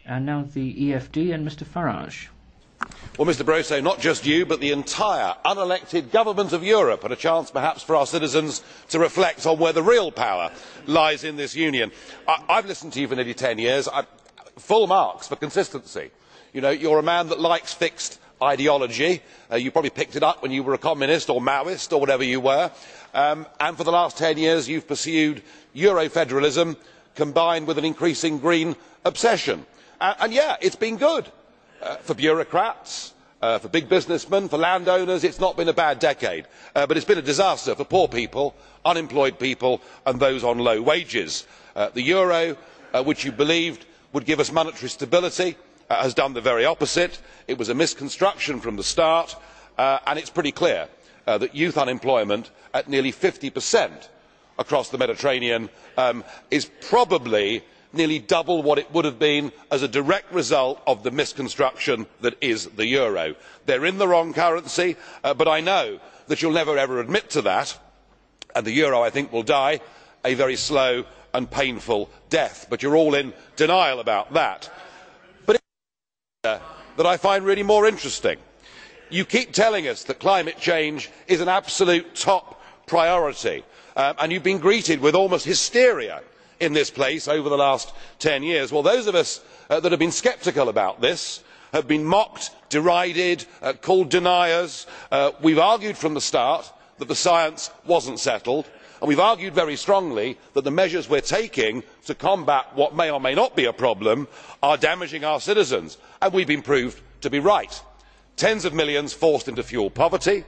And now the EFD and Mr Farage. Well, Mr Barroso, not just you, but the entire unelected government of Europe had a chance perhaps for our citizens to reflect on where the real power lies in this union. I have listened to you for nearly 10 years. Full marks for consistency. You are a man that likes fixed ideology. You probably picked it up when you were a communist or Maoist or whatever you were. And for the last 10 years you have pursued Euro-federalism combined with an increasing green obsession. And yeah, it has been good. For bureaucrats, for big businessmen, for landowners, it has not been a bad decade. But it has been a disaster for poor people, unemployed people and those on low wages. The euro, which you believed would give us monetary stability, has done the very opposite. It was a misconstruction from the start, and it is pretty clear that youth unemployment at nearly 50% across the Mediterranean is probably nearly double what it would have been as a direct result of the misconstruction that is the euro. They are in the wrong currency, but I know that you will never ever admit to that, and the euro, I think, will die a very slow and painful death. But you are all in denial about that. But it is that I find really more interesting. You keep telling us that climate change is an absolute top priority, and you have been greeted with almost hysteria in this place over the last 10 years. Well, those of us that have been sceptical about this have been mocked, derided, called deniers. We have argued from the start that the science was not settled, and we have argued very strongly that the measures we are taking to combat what may or may not be a problem are damaging our citizens, and we have been proved to be right. Tens of millions forced into fuel poverty,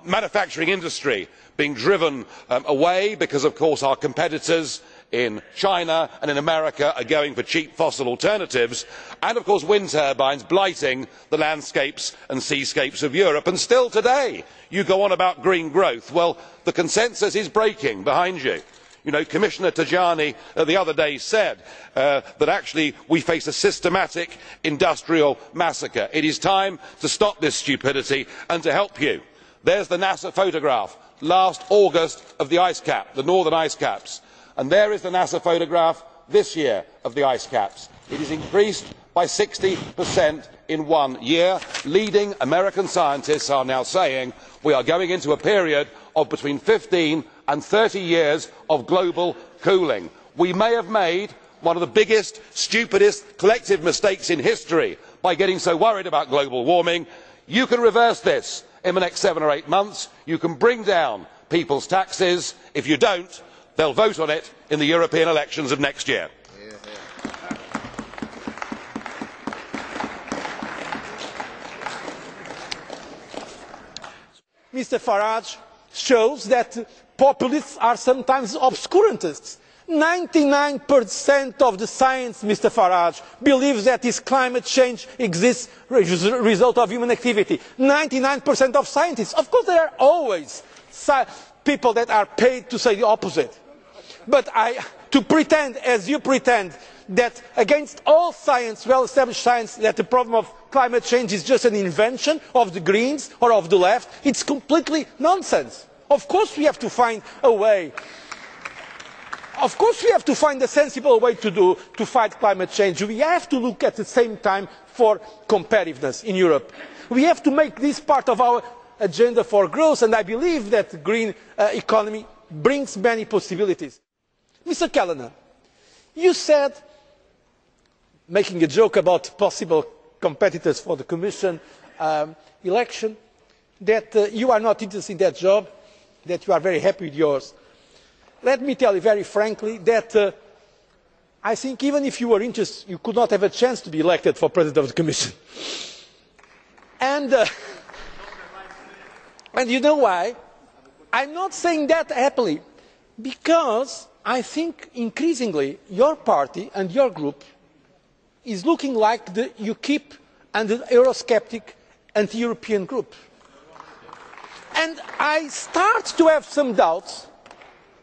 manufacturing industry being driven away because, of course, our competitors in China and in America are going for cheap fossil alternatives, and, of course, wind turbines blighting the landscapes and seascapes of Europe. And still today you go on about green growth. Well, the consensus is breaking behind you. Commissioner Tajani the other day said that actually we face a systematic industrial massacre. It is time to stop this stupidity and to help you. There is the NASA photograph last August of the ice cap, the northern ice caps, and there is the NASA photograph this year of the ice caps. It is increased by 60% in 1 year. Leading American scientists are now saying we are going into a period of between 15 and 30 years of global cooling. We may have made one of the biggest, stupidest collective mistakes in history by getting so worried about global warming. You can reverse this in the next 7 or 8 months. You can bring down people's taxes. If you do not, they will vote on it in the European elections of next year. Mr Farage shows that populists are sometimes obscurantists. 99% of the science, Mr Farage, believes that this climate change exists as a result of human activity. 99% of scientists. Of course there are always people that are paid to say the opposite. But to pretend, as you pretend, that against all science, well established science, that the problem of climate change is just an invention of the Greens or of the left, it is completely nonsense. Of course we have to find a way. Of course we have to find a sensible way to fight climate change. We have to look at the same time for competitiveness in Europe. We have to make this part of our agenda for growth, and I believe that the green economy brings many possibilities. Mr Callanan, you said, making a joke about possible competitors for the Commission election, that you are not interested in that job, that you are very happy with yours. Let me tell you very frankly that I think even if you were interested, you could not have a chance to be elected for President of the Commission. And you know why? I am not saying that happily, because I think increasingly your party and your group is looking like the UKIP and the eurosceptic anti-European group. And I start to have some doubts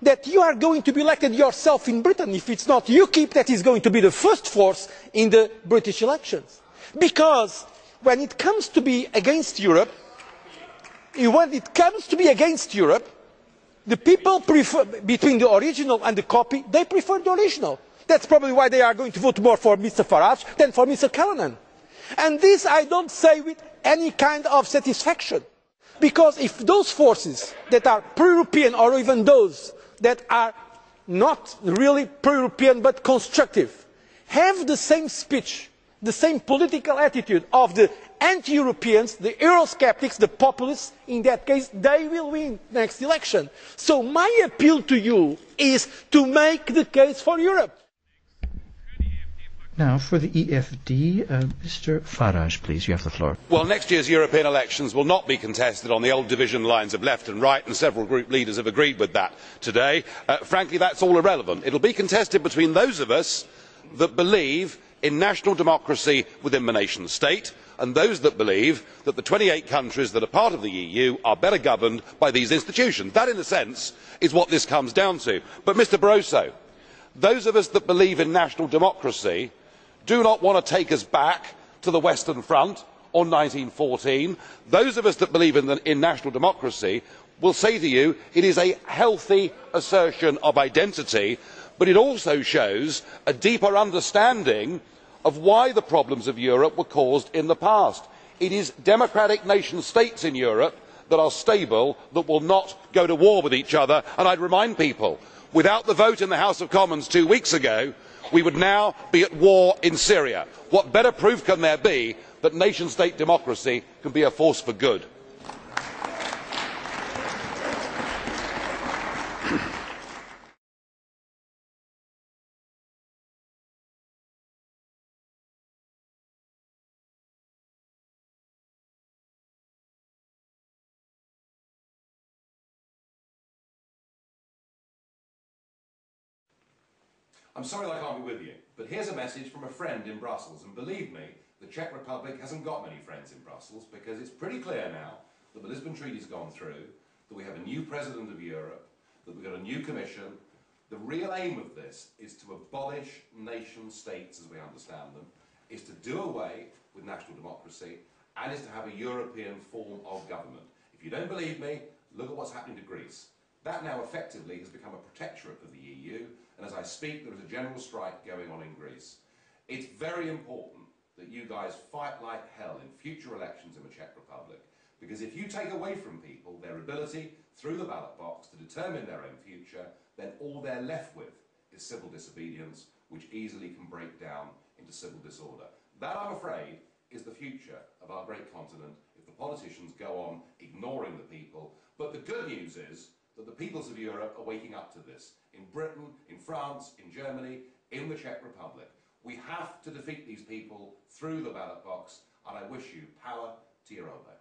that you are going to be elected yourself in Britain if it is not UKIP that is going to be the first force in the British elections. Because when it comes to be against Europe, The people prefer, between the original and the copy, they prefer the original. That's probably why they are going to vote more for Mr Farage than for Mr Callanan. And this I don't say with any kind of satisfaction. Because if those forces that are pro-European, or even those that are not really pro-European but constructive, have the same speech, the same political attitude of the anti-Europeans, the eurosceptics, the populists, in that case they will win the next election. So my appeal to you is to make the case for Europe. Now for the EFD, Mr Farage, please, you have the floor. Well, next year's European elections will not be contested on the old division lines of left and right, and several group leaders have agreed with that today. Frankly, that's all irrelevant. It will be contested between those of us that believe in national democracy within the nation state and those that believe that the 28 countries that are part of the EU are better governed by these institutions. That, in a sense, is what this comes down to. But, Mr Barroso, those of us that believe in national democracy do not want to take us back to the Western Front or 1914. Those of us that believe in national democracy will say to you it is a healthy assertion of identity, but it also shows a deeper understanding of why the problems of Europe were caused in the past. It is democratic nation states in Europe that are stable, that will not go to war with each other, and I would remind people, without the vote in the House of Commons 2 weeks ago, we would now be at war in Syria. What better proof can there be that nation state democracy can be a force for good? I'm sorry that I can't be with you, but here's a message from a friend in Brussels, and believe me, the Czech Republic hasn't got many friends in Brussels, because it's pretty clear now that the Lisbon Treaty's gone through, that we have a new President of Europe, that we've got a new Commission. The real aim of this is to abolish nation states as we understand them, is to do away with national democracy, and is to have a European form of government. If you don't believe me, look at what's happening to Greece. That now effectively has become a protectorate of the EU, and as I speak there is a general strike going on in Greece. It's very important that you guys fight like hell in future elections in the Czech Republic, because if you take away from people their ability through the ballot box to determine their own future, then all they're left with is civil disobedience, which easily can break down into civil disorder. That, I'm afraid, is the future of our great continent if the politicians go on ignoring the people. But the good news is that the peoples of Europe are waking up to this. In Britain, in France, in Germany, in the Czech Republic. We have to defeat these people through the ballot box, and I wish you power to your elbow.